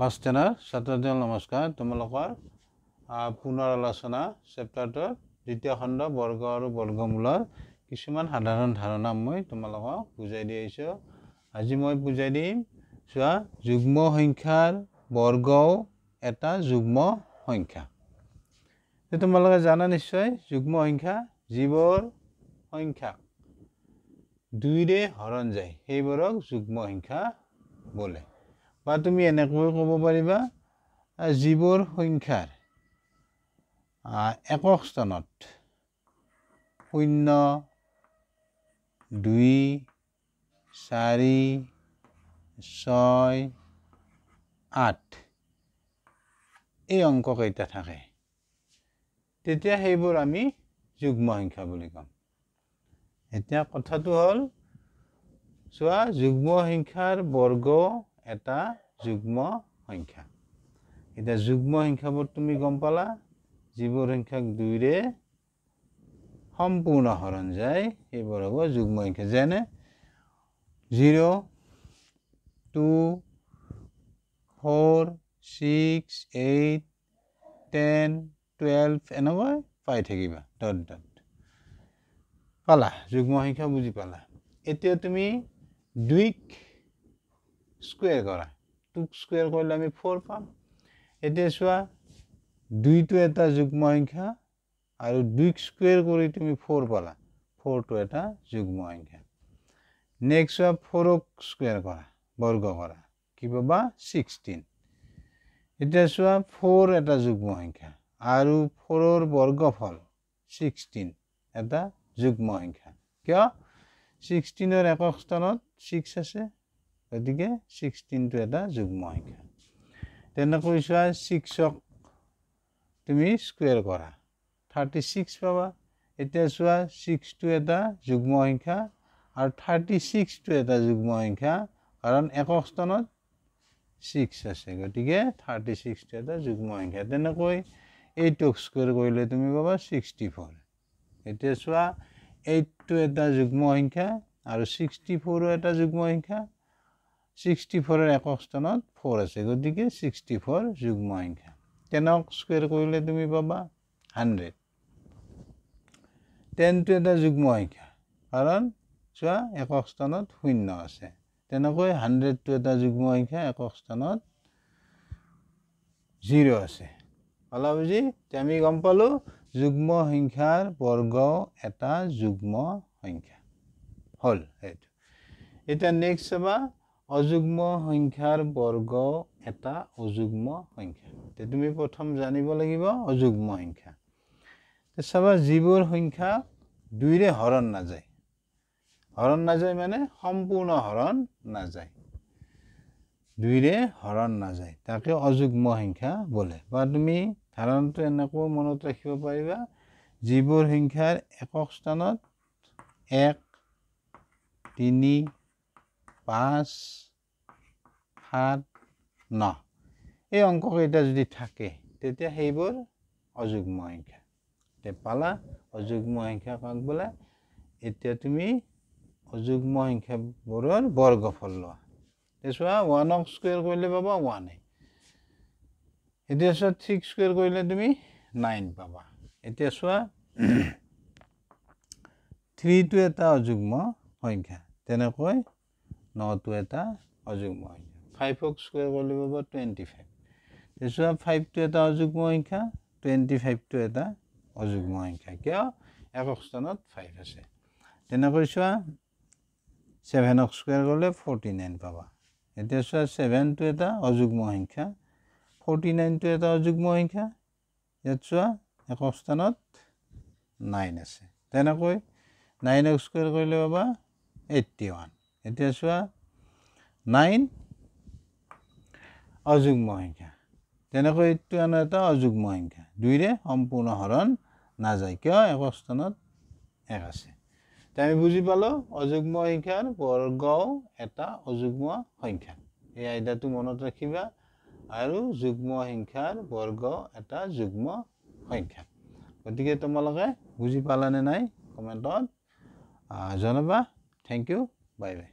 class 10 ছাত্ৰসকল নমস্কাৰ তোমালোকৰ পুনৰ আলোচনা চেপ্টাৰটোৰ দ্বিতীয় খণ্ড বৰ্গ আৰু বৰ্গমূলৰ কিছুমান সাধাৰণ ধাৰণা মই তোমালোকক বুজাই দি আইছো আজি মই বুজাই দিম চোৱা যুগ্ম সংখ্যাৰ বৰ্গও এটা যুগ্ম সংখ্যা তোমালোকে জানা নিশ্চয় যুগ্ম সংখ্যা যিবোৰ সংখ্যা 2 ৰে হৰণ যায় সেইবোৰক যুগ্ম সংখ্যা বলে বা তুমি এনেকৈ ক'ব পাৰিবা যিবোৰ সংখ্যাৰ একক স্থানত 0 2 4 6 8 এই অংক কেইটা থাকে তেতিয়া সেইবোৰ আমি যুগ্ম সংখ্যা বুলি কম এতিয়া কথাটো হল চোৱা যুগ্ম সংখ্যাৰ বৰ্গ এটা যুগ্ম সংখ্যা এটা যুগ্ম সংখ্যাবোৰ তুমি গম পালা যিবোৰ সংখ্যাক 2 ৰে সম্পূৰ্ণ হৰণ যায় সেইবোৰ হ'ব যুগ্ম সংখ্যা যেনে 0 2 4 6 8 10 12 এনেকৈ পাই থাকিবা ডট ডট পালা যুগ্ম সংখ্যা বুজি পালা এতিয়া তুমি 2 স্কয়াৰ কৰা 2 স্কয়াৰ কৰিলে আমি 4 পাম এতিয়া চোৱা 2 টো এটা যুগ্ম সংখ্যা আৰু 2 স্কয়াৰ কৰি তুমি 4 পালা 4 টো এটা যুগ্ম সংখ্যা নেক্সট 4 স্কয়াৰ কৰা বৰ্গ কৰা কি পাবা 16 এতিয়া চোৱা 4 এটা যুগ্ম সংখ্যা আৰু 4 ৰ বৰ্গফল 16 এটা যুগ্ম সংখ্যা কিয় 16 ৰ একক স্থানত 6 আছে গতিকে 16 টো এটা যুগ্ম সংখ্যা তেনেকৈ চোৱা 6 ক তুমি স্কয়াৰ কৰা 36 পাবা এতিয়া চোৱা 6 টো এটা যুগ্ম সংখ্যা আৰু 36 টো এটা যুগ্ম সংখ্যা কাৰণ একক স্থানত 6 আছে গতিকে 36 টো এটা যুগ্ম সংখ্যা তেনেকৈ 8 ক স্কয়াৰ কৰিলে তুমি পাবা 64 এতিয়া চোৱা 8 টো এটা যুগ্ম সংখ্যা আৰু 64 ও এটা যুগ্ম সংখ্যা 64 ৰ একক স্থানত 4 আছে গতিকে 64 যুগ্ম সংখ্যা 10 ক স্কয়াৰ কৰিলে তুমি পাবা 100 10 টো এটা যুগ্ম সংখ্যা কাৰণ চোৱা একক স্থানত 0 আছে তেনেকৈ 100 টো এটা যুগ্ম সংখ্যা একক স্থানত 0 আছে পালা বুজি আমি গম পালো যুগ্ম সংখ্যাৰ বৰ্গ এটা যুগ্ম সংখ্যা হল এটা নেক্সট চাবা অযুগ্ম সংখ্যাৰ বৰ্গ এটা অযুগ্ম সংখ্যা তে তুমি প্ৰথম জানিব লাগিব অযুগ্ম সংখ্যা তে চাবা যিবোৰ সংখ্যা 2 ৰে হৰণ নাযায় মানে সম্পূৰ্ণ হৰণ নাযায় 2 ৰে হৰণ নাযায় তাকে অযুগ্ম সংখ্যা বলে বা তুমি ধাৰণাটো এনেকৈ মনত ৰাখিব পাৰিবা যিবোৰ সংখ্যাৰ একক স্থানত 1 3 5 7 9 এই অংক কেইটা যদি থাকে তেতিয়া সেইবোৰ অযুগ্ম সংখ্যা তে পালা অযুগ্ম সংখ্যা কাক বলে এতিয়া তুমি অযুগ্ম সংখ্যাবোৰৰ বৰ্গফল লোৱা চোৱা 1 ক স্কয়াৰ কৰিলে পাবা 1 এতিয়া চোৱা 6 স্কয়াৰ কৰিলে তুমি 9 পাবা এতিয়া চোৱা 3 টো এটা অযুগ্ম সংখ্যা তেনেকৈ 9 টো এটা অযুগ্ম সংখ্যা 5 ক স্কয়াৰ কৰিলে পাবা 25 এতিয়া 5 টো এটা অযুগ্ম সংখ্যা 25 টো এটা অযুগ্ম সংখ্যা কিয় একক স্থানত 5 আছে তেনেকৈ চোৱা 7 ক স্কয়াৰ কৰিলে 49 পাবা এতিয়া চোৱা 7 টো এটা অযুগ্ম সংখ্যা 49 টো এটা অযুগ্ম সংখ্যা ইয়াত চোৱা একক স্থানত 9 আছে তেনেকৈ 9 ক স্কয়াৰ কৰিলে পাবা 81 এতিয়া চোৱা 9 অযুগ্ম সংখ্যা তেনেকৈ এইটো এটা অযুগ্ম সংখ্যা 2 ৰে সম্পূৰ্ণ হৰণ নাযায় কিয় একক স্থানত 1 আছে আমি বুজি পালো অযুগ্ম সংখ্যাৰ বৰ্গও এটা অযুগ্ম সংখ্যা এই আইডিয়াটো মনত ৰাখিবা আৰু যুগ্ম সংখ্যাৰ বৰ্গ এটা যুগ্ম সংখ্যা গতিকে তোমালোকে বুজি পালানে নাই কমেন্টত জনাবা থ্যাংক ইউ বাই বাই